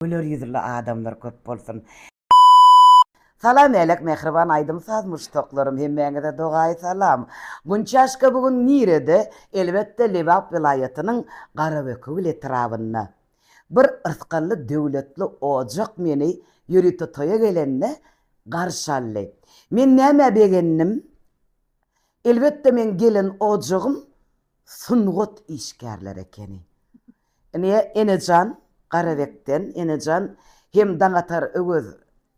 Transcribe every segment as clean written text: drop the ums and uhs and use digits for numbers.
Güler yüzlü adamlar köp bolsun. Salam elek mehriban aydım sazmıştoklarım hemmeňe dogay salam. Bunçaşka bugün nirede elbette Lebap vilayetinin Garabökül etrabynda. Bir ırtqallı döwletli ojak meni ýürüte toya gelenne garşally. Men näme begennim? Elbette men gelen ojagym sungut işgärler ekeni. Enecan Garabekden, Enecan hem daňatar öwüz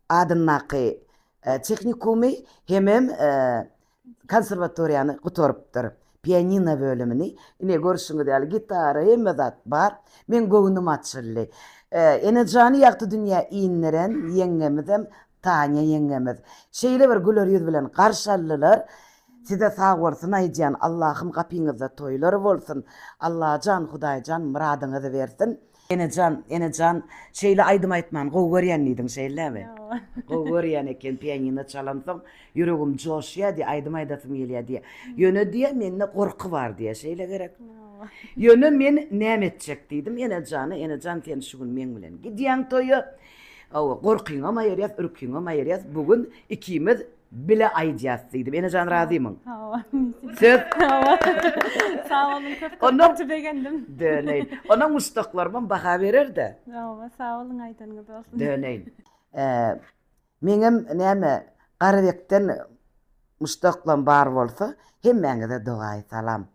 adynaky teknikumy hemem konservatoriýany gutorypdyr. Pianino bölümini. Ine görüşüňiz däl gitara hemme zat bar. Men göwünüm açyldy. Enejany ýagty dünýä iňleren ýeňemizem Tanya ýeňemiz. Şeýle bir güler ýüz bilen garşaldylar. Size sağ bolsun aýjan, Allahym gapyňyzda toýlar bolsun. Allah jan Hudaýjan muradyňyzy bersin. Enecan şeýle aýdym aýtman, gowy görýän idiň şeýlemi? Gowy görýän eken pianino çalansam, ýüregim joşýar diýe aýdym aýdasym gelýär diýe. Ýöne diýe mende gorky bar diýe şeýle gerek. Ýöne men näme etjek diýdim. Enecan sen şu gün men bilen gidýän toýa. Gorkyňam aýrýas, ürküňam aýrýas. Bugün ikimiz bile aýdýas diýdim. Enejan razymyň. Söz. Sağ olun, köp beğendim. Döneyin. Ona mustaqlarman baha berer-de. Sağ olun, aýdanyňyz bolsun. Döneyin. Meňem näme Garabekden mustaqlan bar bolsa, hemmeňize dogaý salam.